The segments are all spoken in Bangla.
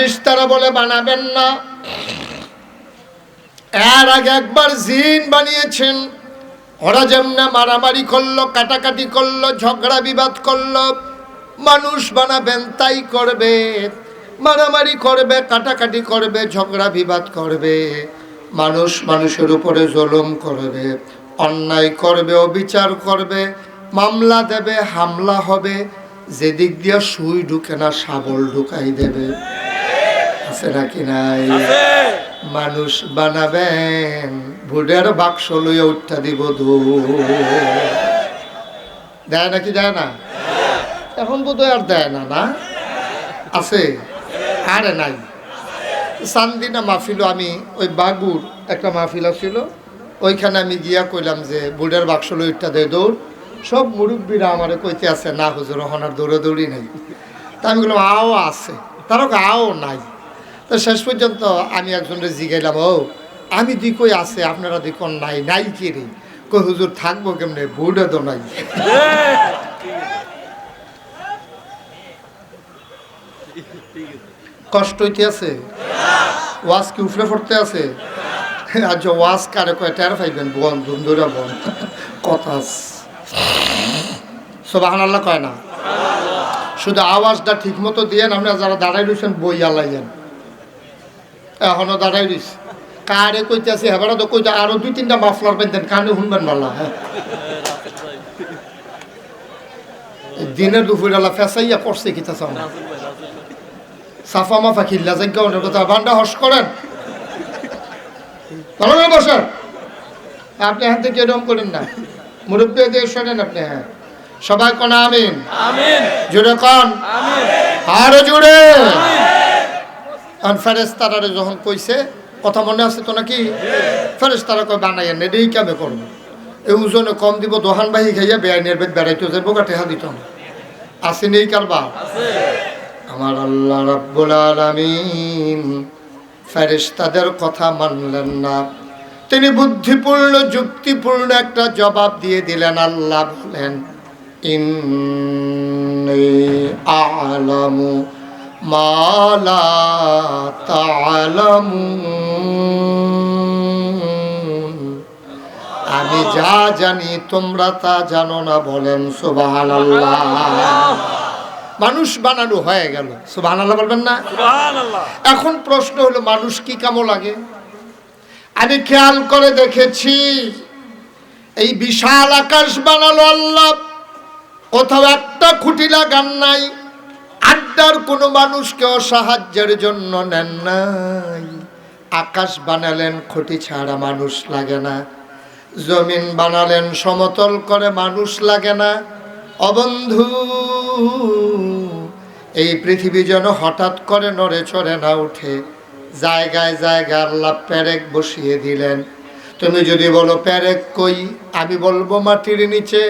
ফেরেশতারা বলে বানাবেন না। এর আগে একবার জিন বানিয়েছেন, ওরা যেমন মারামারি করলো, কাটাকাটি করলো, ঝগড়া বিবাদ করলো, মানুষ বানাবেন তাই করবে, মারামারি করবে, কাটাকাটি করবে, ঝগড়া বিবাদ করবে, মানুষ মানুষের উপরে জুলুম করবে, অন্যায় করবে, অবিচার করবে, মামলা দেবে, হামলা হবে, যেদিক দিয়ে সুই ঢুকে না শাবল ঢুকাই দেবে। আছে নাকি নাই? মানুষ বানাবেন, ভোটের বাক্স লইয়া উঠা দিব দেয় নাকি দেয় না? এখন বোধহয় আর দেয় না, না আছে? আরে নাই। চান্দিনা মাহফিল, আমি ওই বাগুর একটা মাহফিল ছিল, ওইখানে আমি গিয়া কইলাম যে ভোটের বাক্স লই উঠা দেয় দৌড়। সব মুরব্বীরা আমারে কইতে আছে না হুজুর ওখানে দৌড়াদৌড়ি নাই। তা আমি বললাম আও আছে, তারও আও নাই। তো শেষ পর্যন্ত আমি একজনের জিগাইলাম, ও আমি দি কই আছে, আপনারা দেখুন নাই, নাই কি রে? কই হুজুর থাকবো কেমনে, ভোটে তো নাই। কষ্ট হইতে আছে, ওয়াজ কি উফরে পড়তে আছে? আজ ওয়াজ কারে কয় টের পাইবেন, বন ধুন্দুরা বন কথা সুবহানাল্লাহ কয় না? শুধু আওয়াজটা ঠিক মতো দিয়ে আপনারা যারা দাঁড়াই রয়েছেন বই আলাইয়েন। এখনো দাঁড়াই রয়েছে, কারে কইতে আছে হেবারা তো কইতে আরো 2-3টা মাফলার বেঁধেন, কানে শুনবেন ভালো। হ্যাঁ, দিনের দুপুরবেলা ফেসাইয়া পড়ছে কি তা সাফা মাফা খিল্লা যাজ্ঞা অনেক কথা বান্ডা হস করেন বসেন। আপনি হাতে থেকে এরকম করেন না, মুরব্বী দিয়ে শোনেন আপনি। হ্যাঁ, সবাই কোন আমিন, জুড়ে কন আরো জুড়ে। ফেরেশতারা যখন কইছে, কথা মনে আছে তো নাকি? ফেরেশতারা কই বানাইয়েন না, এটাই কামে করবো, এই ওজনে কম দিব, দোহান বাহি খাইয়া বেআইনের বেদ বেড়াইতে যাবো, কাটে হা দিত না। আসেনি এই কারবার? আমার আল্লাহ রাব্বুল আলামিন ফেরেশতাদের কথা মানলেন না, তিনি বুদ্ধিপূর্ণ যুক্তিপূর্ণ একটা জবাব দিয়ে দিলেন। আল্লাহ বলেন, ইন্নী আ'লামু মা লা তা'লামুন, আমি যা জানি তোমরা তা জানো না। বলেন সুবহানাল্লাহ। মানুষ বানানো হয়ে গেল, সুবহানাল্লাহ বলবেন না? সুবহানাল্লাহ। এখন প্রশ্ন হলো, মানুষ কি কামো লাগে? আমি খেয়াল করে দেখেছি, এই বিশাল আকাশ বানালো আল্লাহ, কোথাও একটা খুঁটি লাগান নাই, আড্ডার কোনো মানুষকেও সাহায্যের জন্য নেন নাই। আকাশ বানালেন খুঁটি ছাড়া, মানুষ লাগে না। জমিন বানালেন সমতল করে, মানুষ লাগে না। অবন্ধু, এই পৃথিবী যেন হঠাৎ করে নড়ে চড়ে না উঠে, জায়গায় জায়গায় আল্লাহ পেরেক বসিয়ে দিলেন। তুমি যদি বলো পেরেক কই, আমি বলবো মাটির নিচে।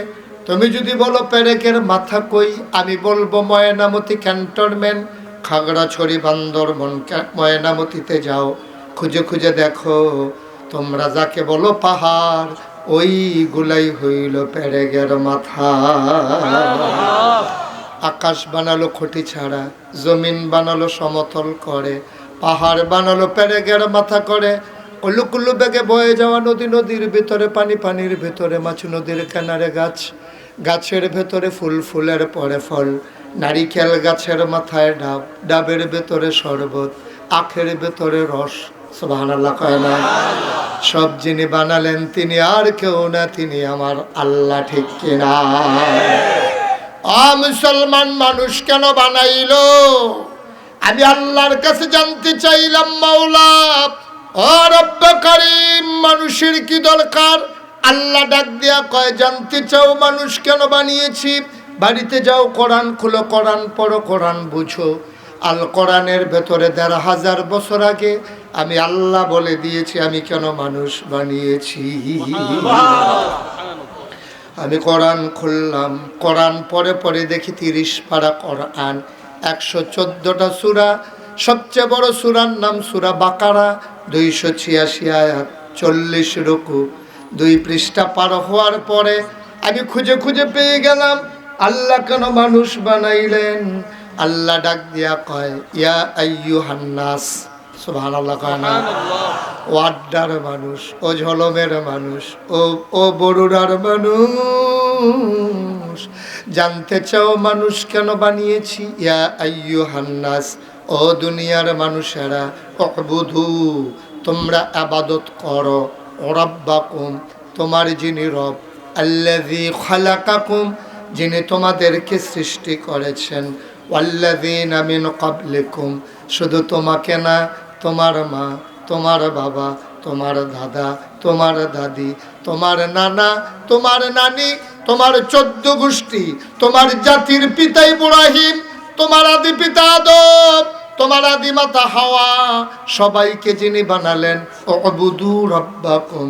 তুমি যদি বলো পেরেকের মাথা কই, আমি বলবো ময়নামতি ক্যান্টনমেন্ট, খাগড়াছড়ি, বান্দরবন, ময়নামতিতে যাও, খুঁজে খুঁজে দেখো, তোমরা যাকে বলো পাহাড়, ওই গুলাই হইল পেরেকের মাথা। আকাশ বানালো খুঁটি ছাড়া, জমিন বানালো সমতল করে, পাহাড় বানালো পেরেকের মাথা করে, কুল্লু কুল্লু বেগে বয়ে যাওয়া নদী, নদীর ভিতরে পানি, পানির ভিতরে মাছ, নদীর কিনারে গাছ, গাছের ভেতরে ফুল, ফুলের পরে ফল, নারিকেল গাছের মাথায় ডাব, ডাবের ভেতরে শরবত, আখের ভেতরে রস। সুবহানাল্লাহ কয় না? সব যিনি বানালেন তিনি আর কেউ না, তিনি আমার আল্লাহ, ঠিক কিনা? মুসলমান, মানুষ কেন বানাইলো? আমি আল্লাহর কাছে জানতে চাইলাম, মাওলা ও রব্ব করিম, মানুষের কি দরকার? আল্লাহ ডাক দিয়া কয়, জানতে চাও মানুষ কেন বানিয়েছি? বাড়িতে যাও, কোরআন খুলো, কোরআন পড়ো, কোরআন বুঝো। আল কোরআনের ভেতরে ১৫০০ বছর আগে আমি আল্লাহ বলে দিয়েছি আমি কেন মানুষ বানিয়েছি। আমি কোরআন খুললাম, কোরআন পড়ে পড়ে দেখি 30 পারা কোরআন, 114টা সূরা, সবচেয়ে বড় সূরার নাম সূরা বাকারা, 286 আয়াত, 40 রুকু। 2 পৃষ্ঠা পার হওয়ার পরে আমি খুঁজে খুঁজে পেয়ে গেলাম আল্লাহ কেন মানুষ বানাইলেন। আল্লাহ ডাক দিয়া কয় ইয়া আইয়ুহান নাস, সুবহানাল্লাহ কয় না? ও আড্ডার মানুষ, ও ঝলমের মানুষ, ও বড়ুরার মানুষ, জানতে চাও মানুষ কেন বানিয়েছি? ইয়া আইয়ুহান নাস, ও দুনিয়ার মানুষেরা, উবুদু, তোমরা ইবাদত করো, রাব্বাকুম, তোমার যিনি রব, আল্লাযী খালাকাকুম, যিনি তোমাদেরকে সৃষ্টি করেছেন, ওয়াল্লাযীনা মিন ক্বাবলিকুম, শুধু তোমাকে না, তোমার মা, তোমার বাবা, তোমার দাদা, তোমার দাদি, তোমার নানা, তোমার নানি, তোমার 14 গোষ্ঠী, তোমার জাতির পিতা ইব্রাহিম, তোমার আদি পিতা আদম, তোমার আদি মাতা হাওয়া, সবাইকে যিনি বানালেন, উবুদু রাব্বাকুম,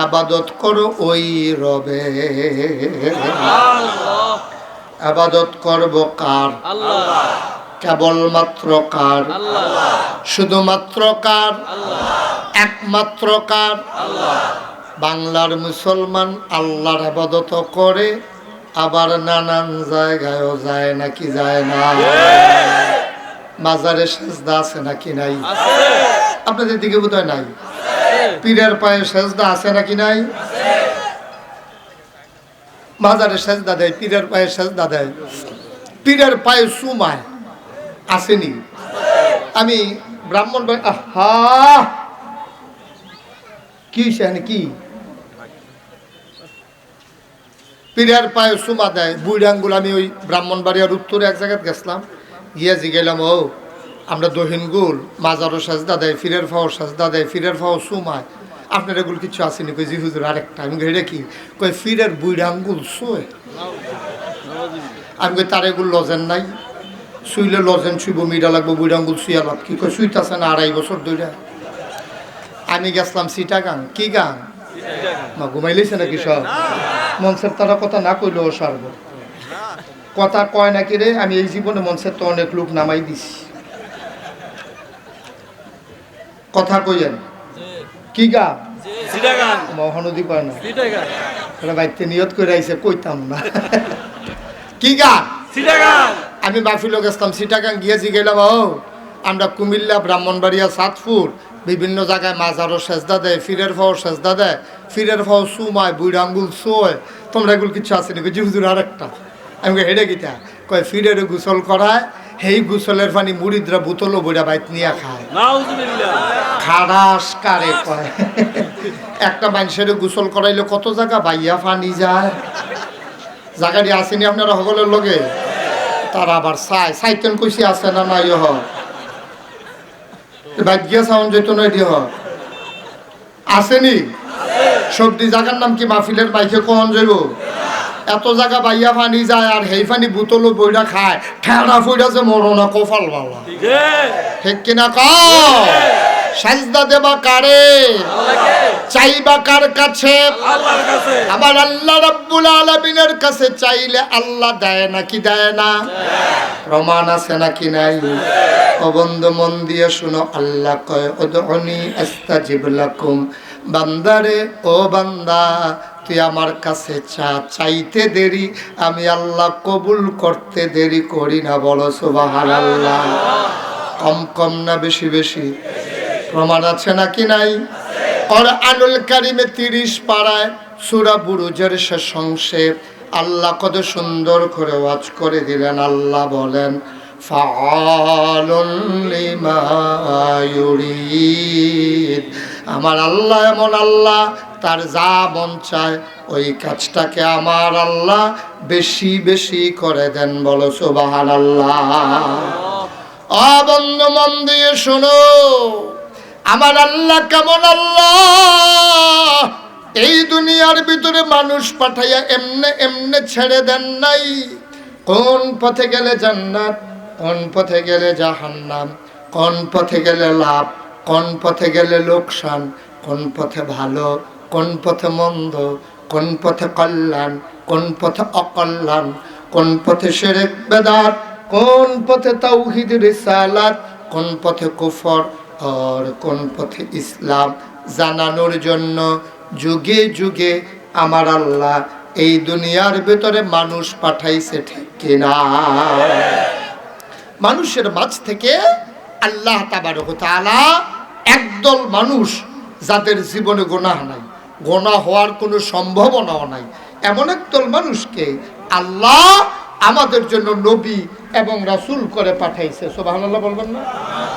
ইবাদত করো ওই রবের। আল্লাহ। ইবাদত করব কার? আল্লাহ। কেবলমাত্র কার? আল্লাহ। শুধুমাত্র কার? আল্লাহ। একমাত্র কার? আল্লাহ। বাংলার মুসলমান আল্লাহর ইবাদত করে, আবার নানান জায়গায়ও যায় নাকি যায় না? মাজারে সেজদা আছে নাকি নাই? আপনাদের দিকে বোধহয় নাই। পীরের পায়ে সেজদা আছে নাকি নাই? মাজারে সেজদা দেয়, পীরের পায়ে সেজদা দেয়, পীরের পায়ে চুমায়, আসেনি? আমি ব্রাহ্মণ ভাই, আহা কি কি পীরের পায়ে চুমা দেয়, বুড়ি আঙ্গুল। আমি ওই ব্রাহ্মণবাড়িয়ার উত্তরে এক জায়গায় গেছিলাম, গিয়ে জিগেলাম, ও আমরা দহিনগুল, মাজারও সাজদা দেয়, ফিরের ফাও সাজদা দেয়, ফিরের ফাও চুমায়, আপনার এগুলো কিছু আসেনি? কই জি হুজুর আরেকটা। আমি কই এটা কি? কই ফিরের বুড়ি আঙ্গুল শোয়। আমি কই তার এগুলো লজেন নাই, শুইলে লজেন শুইব, মিডা লাগবো, বুড়ি আঙ্গুল শুইয়া লাভ কি? কই শুইতাছে না 2.5 বছর ধরে। আমি গেছিলাম চিটাগাং। কি গান? মা ঘুমাইলেছে নাকি সব? মঞ্চের তারা কথা না কইলেও সারব, কথা কয় নাকি রে? আমি এই জীবনে মঞ্চের তো অনেক লোক নামাই দিছি, কথা কইয়েন। কি গান? মহানদী কয় না, বাইতে নিয়ত করে আইসে, কইতাম না। কি গান? আমি মাহফিলে গেছিলাম চিটাগাং, গিয়েছি গেলাম, ও আমরা কুমিল্লা, ব্রাহ্মণবাড়িয়া, সাতপুর বিভিন্ন জায়গায় মাজারও সেজদা দেয়, ফিরের ফাও সেজদা দেয়, ফিরের ফাও চুমায়, বুড়ি আঙ্গুল শোয়, তোমরা এগুলো কিছু আসেনি? জি হুজুর আরেকটা। আমি হেডে গিতা কয় ফিরের গোসল করায়, সেই গোসলের পানি মুড়িদরা বোতলও বইরা বাইত নিয়ে খায়, খারাস কারে কয়। একটা মানুষের গোসল করাইলে কত জায়গা বাইয়া পানি যায়, জায়গাটি আসেনি আপনারা সকলের লগে? তারা আবার সাইকেল কইসি আছে না নাই? বাইক গিয়া সাউন্ড যেত না, এটি আসেনি? সবজি জায়গার নাম কি? মাহফিলের বাইকে কখন যাইব? এত জায়গা বাইয়া পানি যায়, আর সেই পানি বোতলও বইরা খায়, ঠেড়া ফুইরাছে মরনা কপাল বালা, ঠিক কিনা কও? সাজদা দেবা কারে? চাইবা কার কাছে? আমার আল্লাহ রাব্বুল আলামিনের কাছে চাইলে আল্লাহ দেয় নাকি দেয় না? প্রমাণ আছে নাকি নাই? ও বন্ধু মন দিয়ে শুনো, আল্লাহ কয় উদউনি আস্তাজিব লাকুম, বান্দারে ও বান্দা তুই আমার কাছে চা, চাইতে দেরি আমি আল্লাহ কবুল করতে দেরি করি না। বলো সুবহানাল্লাহ। কম কম না বেশি বেশি? প্রমাণ আছে নাকি নাই? কোরআনুল কারীমে 30 পারায় সূরা বুরুজের শেষ অংশে আল্লাহ কত সুন্দর করে ওয়াজ করে দিলেন। আল্লাহ বলেন ফাআলুন লিমা ইউরিদ, আমার আল্লাহ এমন আল্লাহ, তার যা মন চায় ওই কাজটাকে আমার আল্লাহ বেশি বেশি করে দেন। বলো সুবহানাল্লাহ। ও বন্ধু মন দিয়ে শোনো, আমার আল্লাহ কেমন আল্লাহ, এই দুনিয়ার ভিতরে মানুষ পাঠাইয়া এমনে এমনে ছেড়ে দেন নাই। কোন পথে গেলে জান্নাত, কোন পথে গেলে জাহান্নাম, কোন পথে গেলে লাভ, কোন পথে গেলে লোকসান, কোন পথে ভালো, কোন পথে মন্দ, কোন পথে কল্যাণ, কোন পথে অকল্যাণ, কোন পথে শিরক বেদাত, কোন পথে তাওহীদ রিসালাত, কোন পথে কুফর আর কোন পথে ইসলাম জানানোর জন্য যুগে যুগে আমার আল্লাহ এই দুনিয়ার ভিতরে মানুষ পাঠাইছে, ঠিক কিনা? মানুষের মাঝ থেকে আল্লাহ তাবারক ওয়া তাআলা একদল মানুষ যাদের জীবনে গুনাহ নাই, গুনাহ হওয়ার কোনো সম্ভাবনাও নাই, এমন একদল মানুষকে আল্লাহ আমাদের জন্য নবী এবং রাসূল করে পাঠাইছে। সুবহানাল্লাহ বলবেন না?